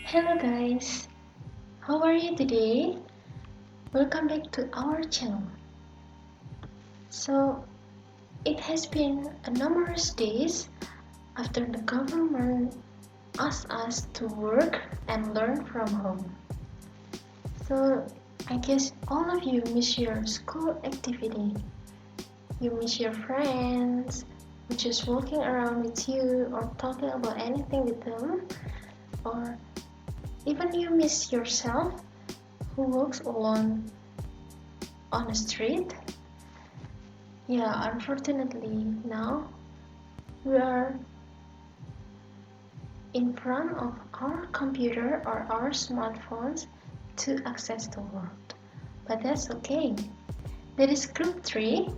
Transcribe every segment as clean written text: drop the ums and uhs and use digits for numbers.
Hello guys, how are you today? Welcome back to our channel. So, it has been a numerous days after the government asked us to work and learn from home. So, I guess all of you miss your school activity. You miss your friends, who just walking around with you or talking about anything with them, or even you miss yourself who walks alone on the street. Yeah, unfortunately now we are in front of our computer or our smartphones to access the world. But that's okay. There is group 3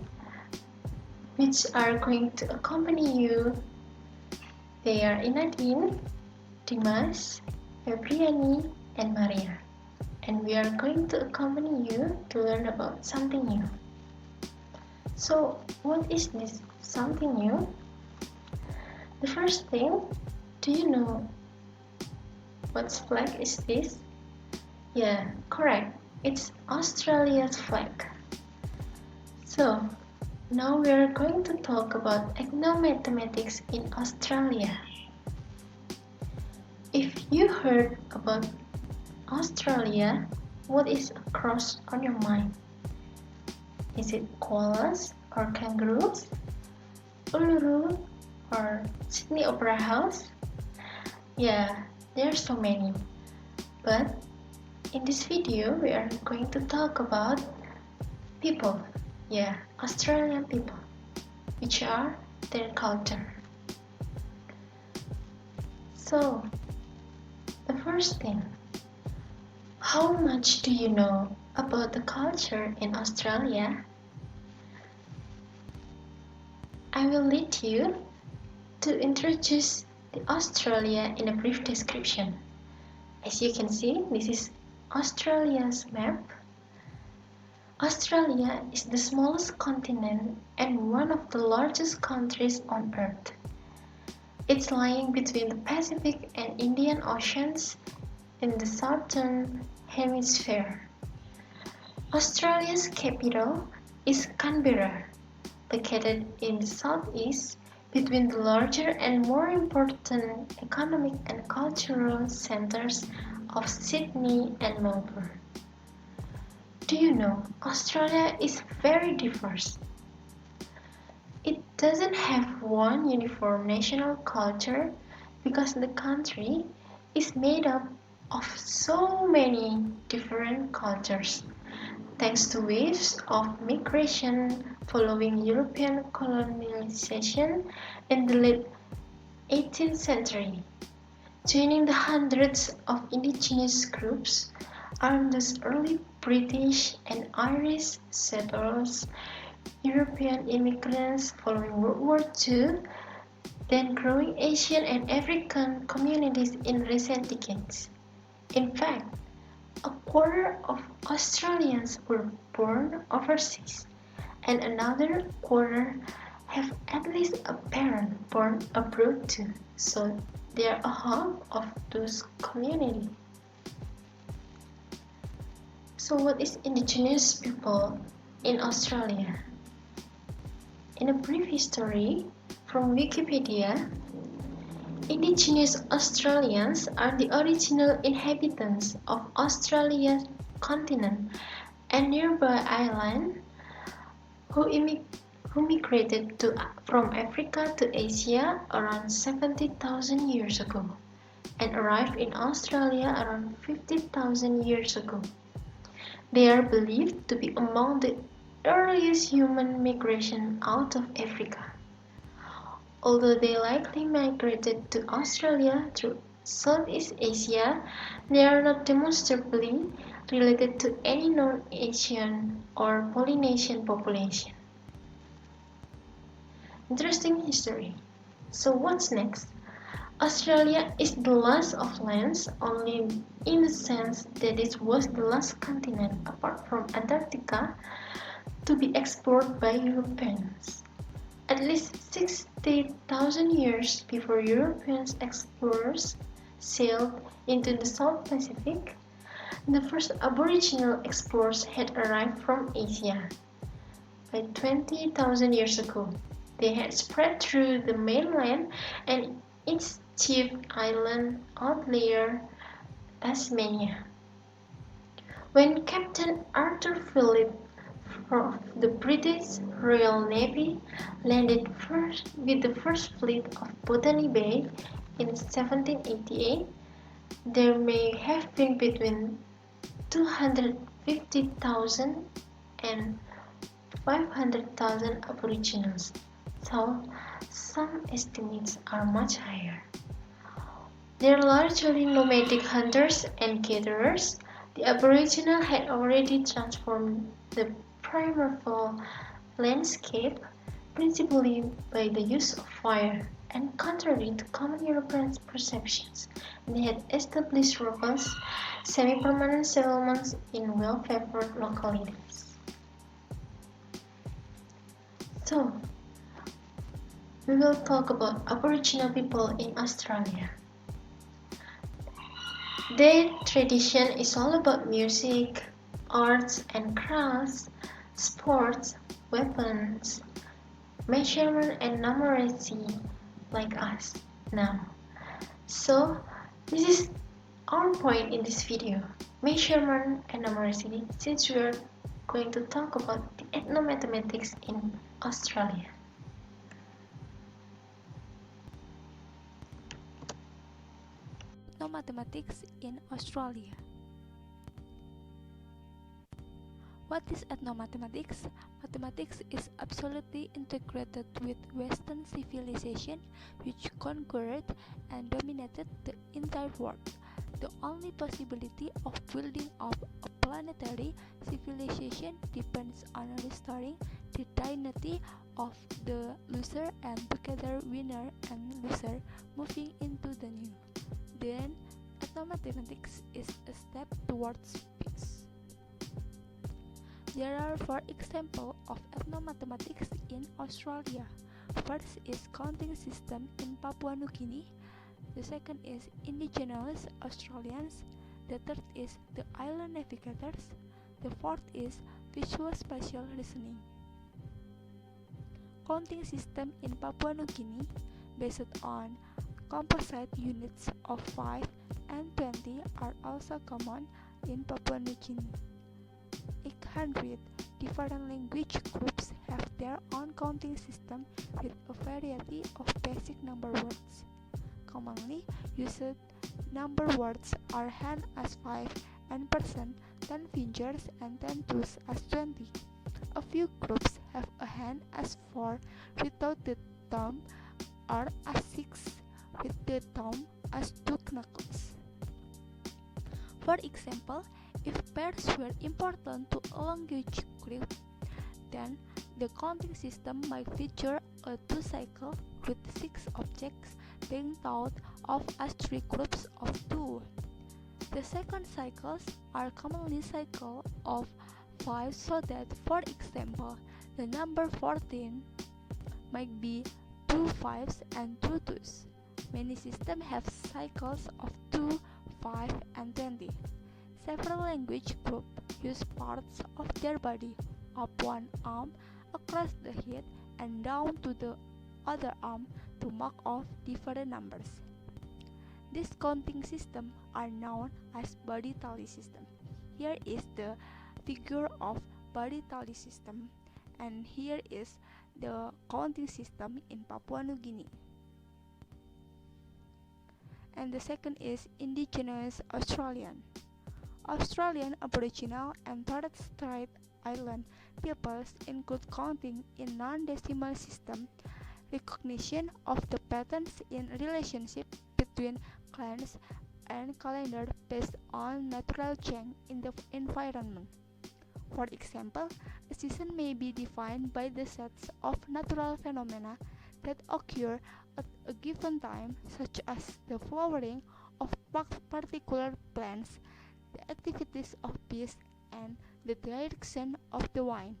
which are going to accompany you. They are Inadine, Dimas, Febriani, and Maria. And we are going to accompany you to learn about something new. So, what is this something new? The first thing, do you know what flag is this? Yeah, correct. It's Australia's flag. So, now we are going to talk about ethnomathematics in Australia. If you heard about Australia, what is across on your mind? Is it koalas or kangaroos? Uluru or Sydney Opera House? Yeah, there are so many. But in this video, we are going to talk about people. Yeah, Australian people, which are their culture. So, the first thing, how much do you know about the culture in Australia? I will lead you to introduce the Australia in a brief description. As you can see, this is Australia's map. Australia is the smallest continent and one of the largest countries on Earth. It's lying between the Pacific and Indian Oceans in the southern hemisphere. Australia's capital is Canberra, located in the southeast between the larger and more important economic and cultural centers of Sydney and Melbourne. Do you know Australia is very diverse? It doesn't have one uniform national culture because the country is made up of so many different cultures, thanks to waves of migration following European colonization in the late 18th century. Joining the hundreds of indigenous groups are those early British and Irish settlers, European immigrants following World War II, then growing Asian and African communities in recent decades. In fact, a quarter of Australians were born overseas, and another quarter have at least a parent born abroad too, so they are a hub of those communities. So what is indigenous people in Australia? In a brief history from Wikipedia, Indigenous Australians are the original inhabitants of Australia's continent and nearby islands who migrated from Africa to Asia around 70,000 years ago and arrived in Australia around 50,000 years ago. They are believed to be among the earliest human migration out of Africa. Although they likely migrated to Australia through Southeast Asia, they are not demonstrably related to any known Asian or Polynesian population. Interesting history. So what's next? Australia is the last of lands only in the sense that it was the last continent apart from Antarctica to be explored by Europeans. At least 60,000 years before European explorers sailed into the South Pacific, the first Aboriginal explorers had arrived from Asia. By 20,000 years ago, they had spread through the mainland and its chief island outlier, Tasmania. When Captain Arthur Phillip of the British Royal Navy landed with the first fleet of Botany Bay in 1788, there may have been between 250,000 and 500,000 Aboriginals, though some estimates are much higher. They are largely nomadic hunters and gatherers. The Aboriginal had already transformed the primeval landscape, principally by the use of fire, and contrary to common European perceptions, they had established robust, semi-permanent settlements in well-favored localities. So, we will talk about Aboriginal people in Australia. Their tradition is all about music, arts and crafts, sports, weapons, measurement and numeracy like us now. So this is our point in this video, measurement and numeracy, since we are going to talk about the ethnomathematics in Australia. Ethnomathematics in Australia. What is ethnomathematics? Mathematics is absolutely integrated with Western civilization, which conquered and dominated the entire world. The only possibility of building up a planetary civilization depends on restoring the dignity of the loser and together winner and loser moving into the new. Then, ethnomathematics is a step towards peace. There are 4 examples of ethnomathematics in Australia. First is counting system in Papua New Guinea. The second is indigenous Australians. The third is the island navigators. The fourth is visual spatial reasoning. Counting system in Papua New Guinea based on composite units of 5 and 20 are also common in Papua New Guinea. 800 different language groups have their own counting system with a variety of basic number words. Commonly used number words are hand as 5 and person, 10 fingers and 10 toes as 20. A few groups have a hand as 4 without the thumb or as 6 with the thumb as 2 knuckles. For example, if pairs were important to a language group, then the counting system might feature a 2 cycle with 6 objects being thought of as 3 groups of 2. The second cycles are commonly cycles of 5 so that, for example, the number 14 might be 2 5s and 2 2s. Many systems have cycles of 2, 5, and 20. Several language groups use parts of their body, up one arm, across the head, and down to the other arm to mark off different numbers. These counting systems are known as body tally system. Here is the figure of body tally system, and here is the counting system in Papua New Guinea. And the second is indigenous Australian. Australian Aboriginal and Torres Strait Island peoples include counting in non-decimal system, recognition of the patterns in relationship between clans, and calendar based on natural change in the environment. For example, a season may be defined by the sets of natural phenomena that occur at a given time, such as the flowering of particular plants, the activities of bees, and the direction of the wind.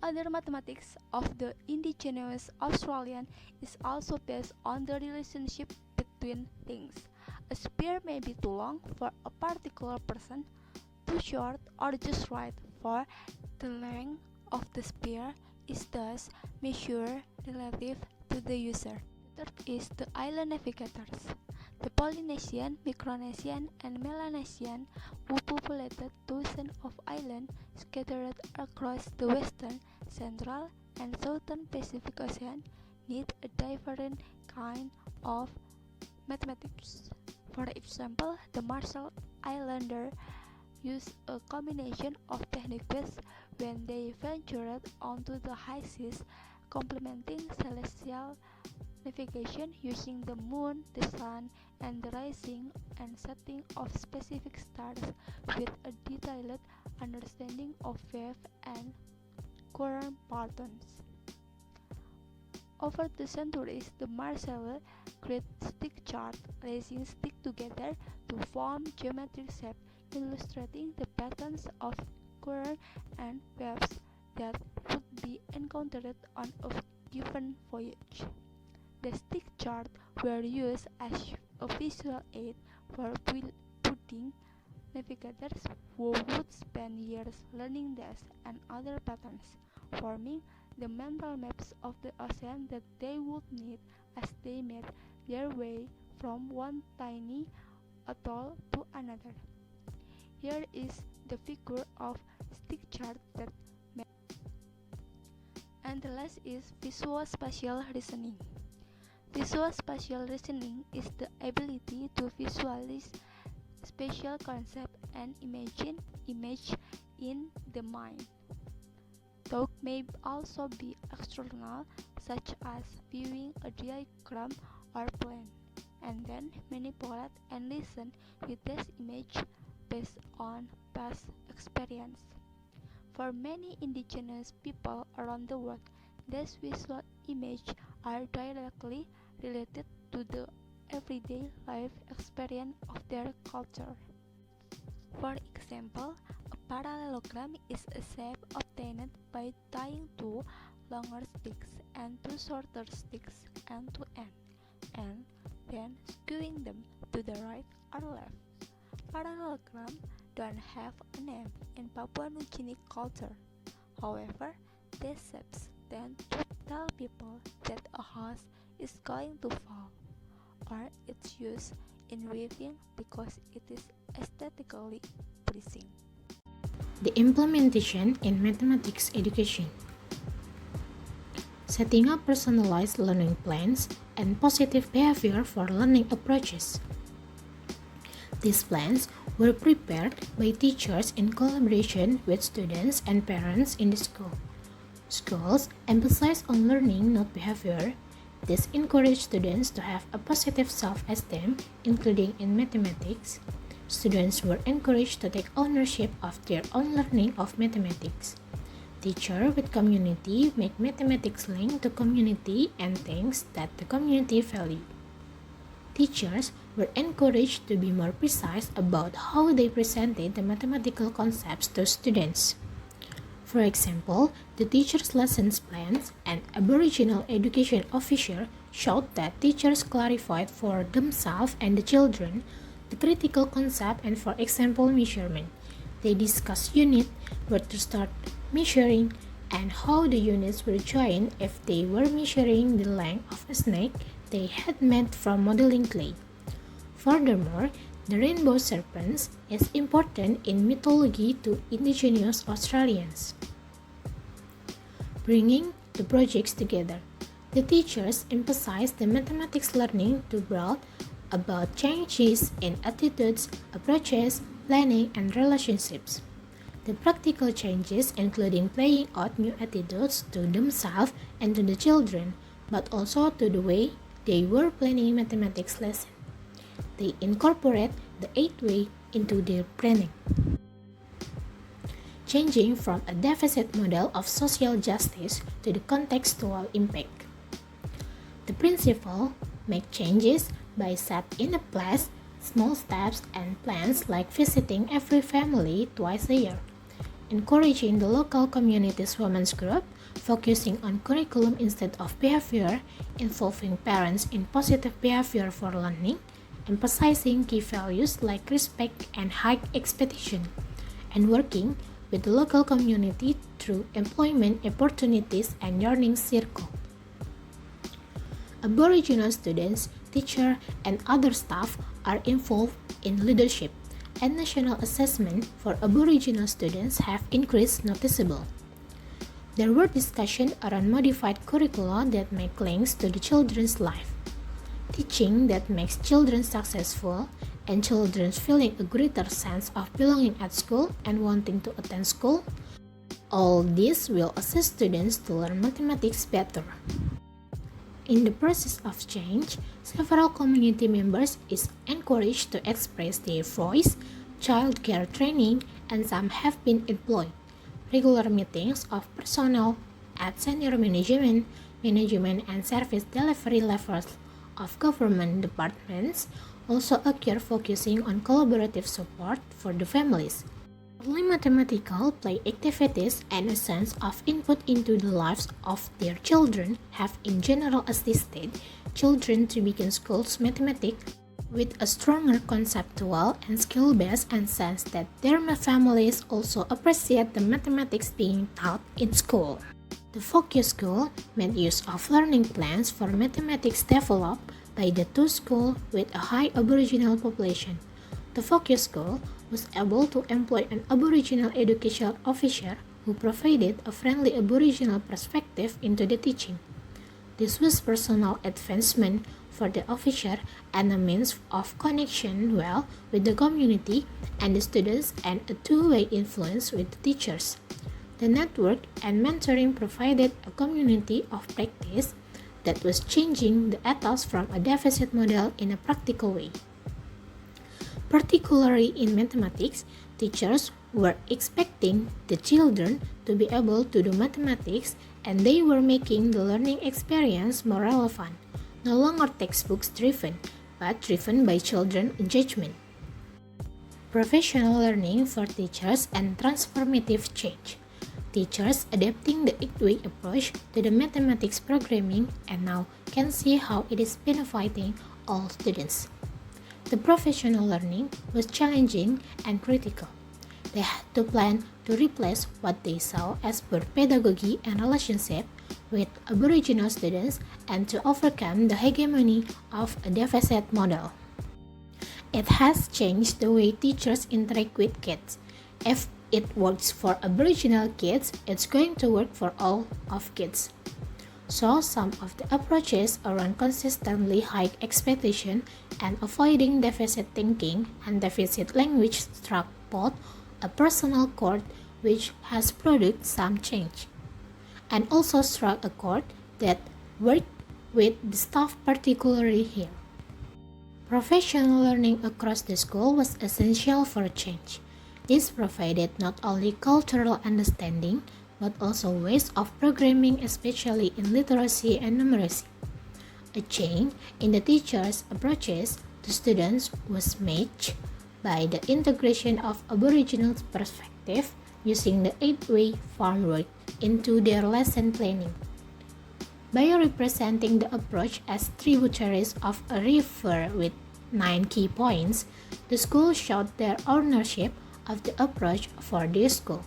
Other mathematics of the indigenous Australian is also based on the relationship between things. A spear may be too long for a particular person, too short, or just right, for the length of the spear is thus measured relative to the user. The third is the island navigators. The Polynesian, Micronesian, and Melanesian, who populated dozens of islands scattered across the western, central, and southern Pacific Ocean, need a different kind of mathematics. For example, the Marshall Islanders use a combination of techniques when they ventured onto the high seas, complementing celestial navigation using the moon, the sun, and the rising and setting of specific stars with a detailed understanding of wave and current patterns. Over the centuries, the Marshallers created stick charts, lacing sticks together to form geometric shapes, illustrating the patterns of current and waves that would be encountered on a given voyage. The stick charts were used as a visual aid for budding navigators who would spend years learning this and other patterns, forming the mental maps of the ocean that they would need as they made their way from one tiny atoll to another. Here is the figure of stick chart that map. And the last is visual spatial reasoning. Visual spatial reasoning is the ability to visualize spatial concepts and imagine image in the mind. Thought may also be external, such as viewing a diagram or plan, and then manipulate and listen with this image based on past experience. For many indigenous people around the world, these visual images are directly related to the everyday life experience of their culture. For example, a parallelogram is a shape obtained by tying two longer sticks and two shorter sticks end to end, and then skewing them to the right or left. Parallelograms don't have a name in Papua New Guinea culture. However, these shapes tend to tell people that a house is going to fall, or it's used in weaving because it is aesthetically pleasing. The implementation in mathematics education. Setting up personalized learning plans and positive behavior for learning approaches. These plans were prepared by teachers in collaboration with students and parents in the school. Schools emphasize on learning, not behavior. This encourages students to have a positive self-esteem, including in mathematics. Students were encouraged to take ownership of their own learning of mathematics. Teachers with community make mathematics linked to community and things that the community value. Teachers were encouraged to be more precise about how they presented the mathematical concepts to students. For example, the teacher's lessons plans and Aboriginal education officer showed that teachers clarified for themselves and the children the critical concept and, for example, measurement. They discussed unit, where to start measuring, and how the units were joined if they were measuring the length of a snake they had made from modeling clay. Furthermore, the rainbow serpent is important in mythology to indigenous Australians. Bringing the projects together, the teachers emphasized the mathematics learning to brought about changes in attitudes, approaches, planning, and relationships. The practical changes including playing out new attitudes to themselves and to the children, but also to the way they were planning mathematics lessons. They incorporate the 8th way into their planning, changing from a deficit model of social justice to the contextual impact. The principal make changes by set in a place, small steps and plans like visiting every family twice a year, encouraging the local community's women's group focusing on curriculum instead of behavior, involving parents in positive behavior for learning, emphasizing key values like respect and high expectation, and working with the local community through employment opportunities and learning circle. Aboriginal students, teachers, and other staff are involved in leadership, and national assessment for Aboriginal students have increased noticeably. There were discussions around modified curricula that make links to the children's life, teaching that makes children successful, and children feeling a greater sense of belonging at school and wanting to attend school. All this will assist students to learn mathematics better. In the process of change, several community members is encouraged to express their voice, childcare training, and some have been employed. Regular meetings of personnel at senior management, and service delivery levels of government departments also occur, focusing on collaborative support for the families. Early mathematical play activities and a sense of input into the lives of their children have in general assisted children to begin school's mathematics with a stronger conceptual and skill-based and sense that their families also appreciate the mathematics being taught in school. The focus school made use of learning plans for mathematics developed by the two schools with a high Aboriginal population. The focus school was able to employ an Aboriginal educational officer who provided a friendly Aboriginal perspective into the teaching. This was personal advancement for the officer and a means of connection well with the community and the students and a two-way influence with the teachers. The network and mentoring provided a community of practice that was changing the ethos from a deficit model in a practical way. Particularly in mathematics, teachers were expecting the children to be able to do mathematics, and they were making the learning experience more relevant, no longer textbooks driven, but driven by children's engagement. Professional learning for teachers and transformative change. Teachers adapting the 8-way approach to the mathematics programming and now can see how it is benefiting all students. The professional learning was challenging and critical. They had to plan to replace what they saw as poor pedagogy and relationship with Aboriginal students and to overcome the hegemony of a deficit model. It has changed the way teachers interact with kids. If it works for Aboriginal kids, it's going to work for all of kids. So some of the approaches around consistently high expectation and avoiding deficit thinking and deficit language struck both a personal chord which has produced some change, and also struck a chord that worked with the staff particularly here. Professional learning across the school was essential for change. This provided not only cultural understanding but also ways of programming, especially in literacy and numeracy. A change in the teachers' approaches to students was made by the integration of Aboriginal perspective using the 8-way framework into their lesson planning. By representing the approach as tributaries of a river with 9 key points, the school showed their ownership of the approach for their school.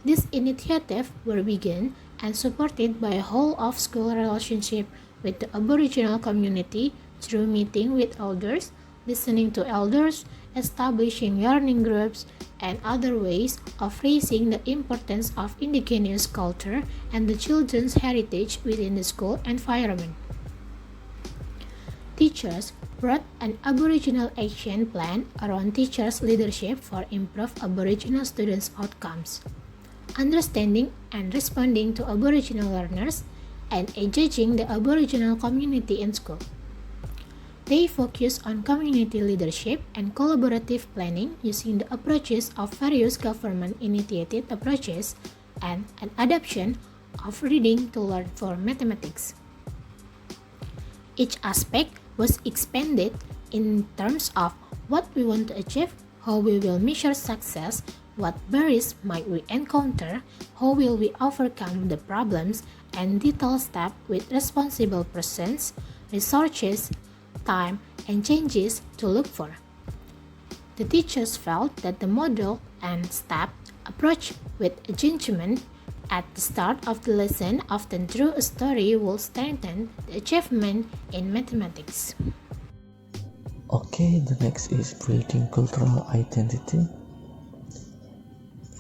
This initiative were begun and supported by a whole-of-school relationship with the Aboriginal community through meeting with elders, listening to elders, establishing learning groups, and other ways of raising the importance of indigenous culture and the children's heritage within the school environment. Teachers brought an Aboriginal action plan around teachers' leadership for improved Aboriginal students' outcomes, understanding and responding to Aboriginal learners, and engaging the Aboriginal community in school. They focus on community leadership and collaborative planning using the approaches of various government-initiated approaches and an adoption of reading to learn for mathematics. Each aspect was expanded in terms of what we want to achieve, how we will measure success, What barriers might we encounter? How will we overcome the problems? And detailed steps with responsible presence, resources, time, and changes to look for. The teachers felt that the model and step approach with engagement at the start of the lesson, often through a story, will strengthen the achievement in mathematics. Okay, the next is building cultural identity.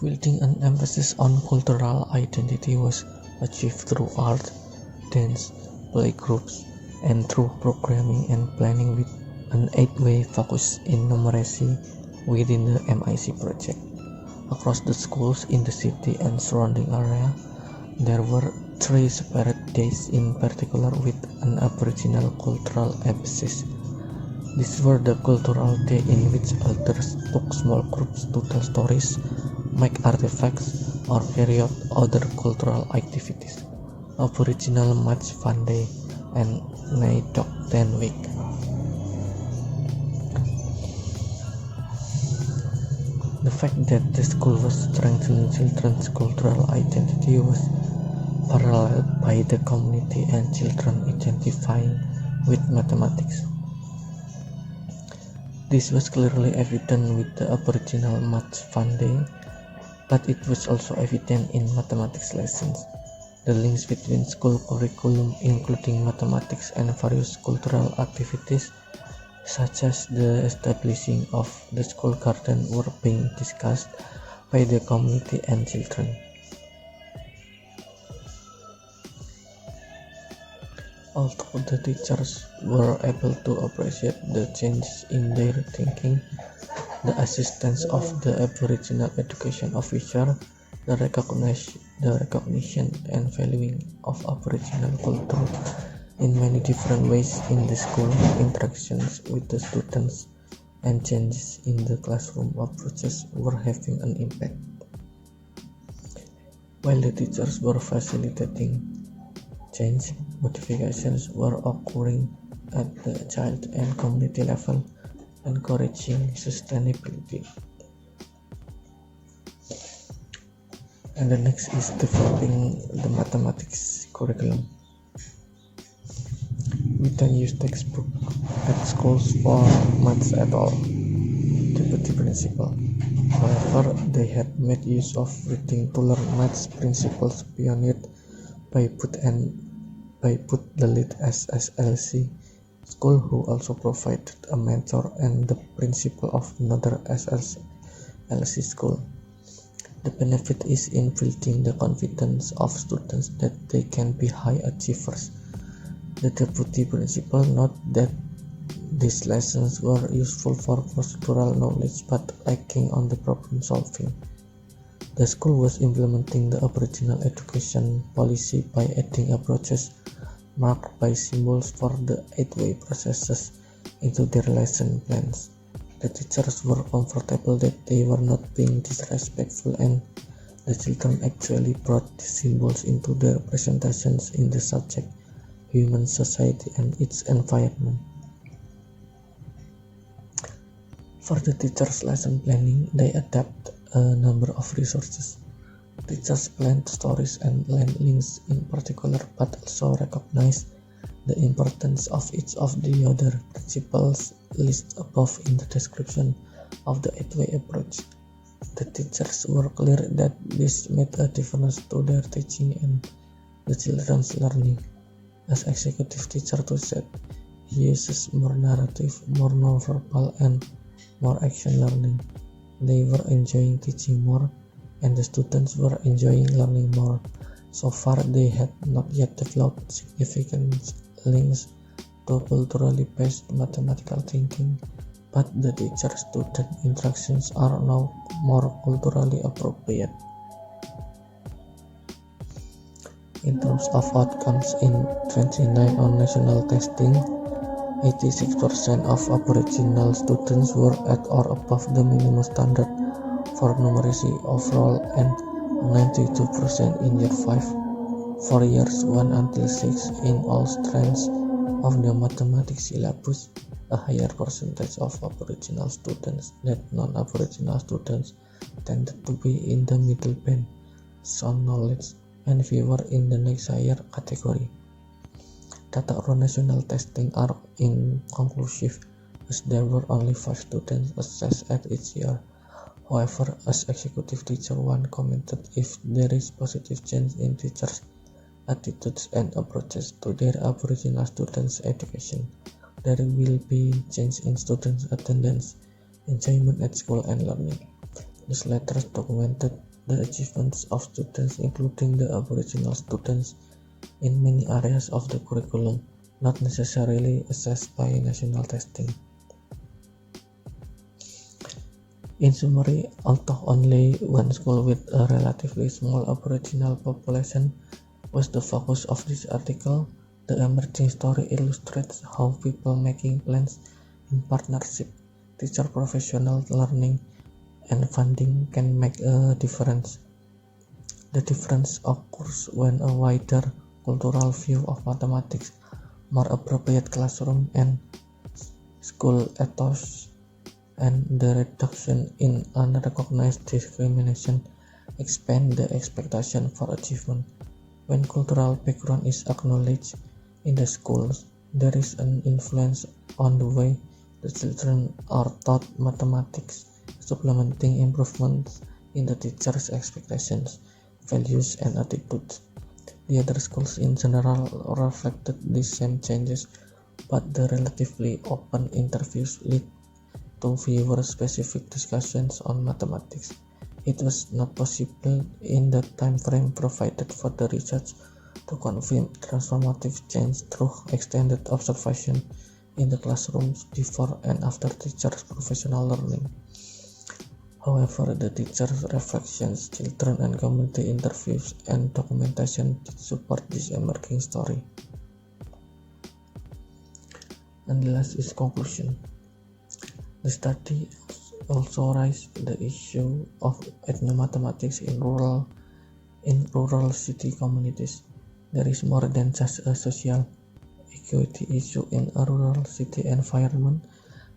Building an emphasis on cultural identity was achieved through art, dance, playgroups, and through programming and planning with an 8-way focus in numeracy within the MIC project. Across the schools in the city and surrounding area, there were 3 separate days in particular with an Aboriginal cultural emphasis. These were the cultural day in which elders took small groups to tell stories, make artifacts, or carry out other cultural activities. Aboriginal Match Fun Day and Naidok 10 Week. The fact that the school was strengthening children's cultural identity was paralleled by the community and children identifying with mathematics. This was clearly evident with the Aboriginal Match Fun Day, but it was also evident in mathematics lessons. The links between school curriculum, including mathematics and various cultural activities, such as the establishing of the school garden, were being discussed by the community and children. Although the teachers were able to appreciate the changes in their thinking, the assistance of the Aboriginal education officer, the recognition and valuing of Aboriginal culture in many different ways in the school, interactions with the students, and changes in the classroom approaches were having an impact. While the teachers were facilitating change, modifications were occurring at the child and community level, encouraging sustainability. And the next is developing the mathematics curriculum. We don't use textbook at schools for maths at all, deputy principal. However, they had made use of reading to learn maths principles pioneered by Put the lead SSLC school, who also provided a mentor and the principal of another SSLC school. The benefit is in building the confidence of students that they can be high achievers. The deputy principal noted that these lessons were useful for procedural knowledge but lacking on the problem solving. The school was implementing the Aboriginal education policy by adding approaches marked by symbols for the 8-way processes into their lesson plans. The teachers were comfortable that they were not being disrespectful, and the children actually brought the symbols into their presentations in the subject human society and its environment. For the teachers' lesson planning, they adapt a number of resources. Teachers planned stories and land links in particular, but also recognized the importance of each of the other principles listed above in the description of the 8-way approach. The teachers were clear that this made a difference to their teaching and the children's learning. As executive teacher to said, he uses more narrative, more non-verbal, and more action learning. They were enjoying teaching more, and the students were enjoying learning more. So far, they had not yet developed significant links to culturally based mathematical thinking, but the teacher-student interactions are now more culturally appropriate. In terms of outcomes, in 2019 on national testing, 86% of Aboriginal students were at or above the minimum standard for numeracy overall and 92% in year 5 for years 1 until 6 in all strands of the mathematics syllabus. A higher percentage of Aboriginal students than non-Aboriginal students tended to be in the middle band, sound knowledge, and fewer in the next higher category. Data on national testing are inconclusive, as there were only 5 students assessed at each year. However, as executive teacher one commented, if there is positive change in teachers' attitudes and approaches to their Aboriginal students' education, there will be change in students' attendance, enjoyment at school, and learning. These letters documented the achievements of students, including the Aboriginal students, in many areas of the curriculum, not necessarily assessed by national testing. In summary, although only one school with a relatively small Aboriginal population was the focus of this article, the emerging story illustrates how people making plans in partnership, teacher professional learning, and funding can make a difference. The difference occurs when a wider cultural view of mathematics, more appropriate classroom and school ethos, and the reduction in unrecognized discrimination expand the expectation for achievement. When cultural background is acknowledged in the schools, there is an influence on the way the children are taught mathematics, supplementing improvements in the teacher's expectations, values, and attitudes. The other schools in general reflected these same changes, but the relatively open interviews lead to fewer specific discussions on mathematics. It was not possible in the time frame provided for the research to confirm transformative change through extended observation in the classrooms before and after teachers' professional learning. However, the teachers' reflections, children and community interviews, and documentation did support this emerging story. And the last is conclusion. The study also raised the issue of ethnomathematics in rural city communities. There is more than just a social equity issue in a rural city environment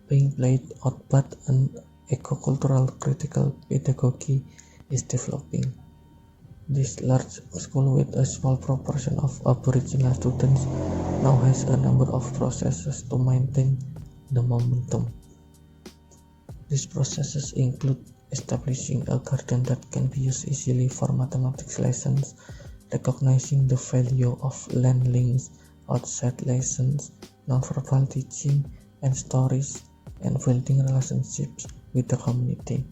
being played out, but an eco-cultural critical pedagogy is developing. This large school with a small proportion of Aboriginal students now has a number of processes to maintain the momentum. These processes include establishing a garden that can be used easily for mathematics lessons, recognizing the value of land links outside lessons, nonverbal teaching, and stories, and building relationships with the community.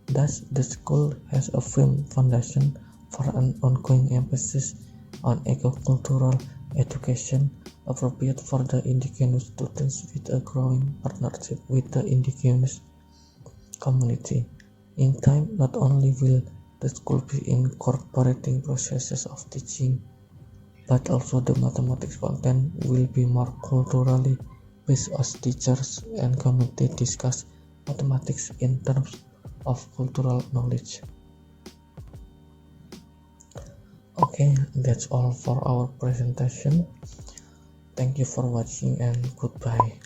Thus, the school has a firm foundation for an ongoing emphasis on eco-cultural education appropriate for the indigenous students with a growing partnership with the indigenous community. In time, not only will the school be incorporating processes of teaching, but also the mathematics content will be more culturally based as teachers and community discuss mathematics in terms of cultural knowledge. Okay, that's all for our presentation. Thank you for watching and goodbye.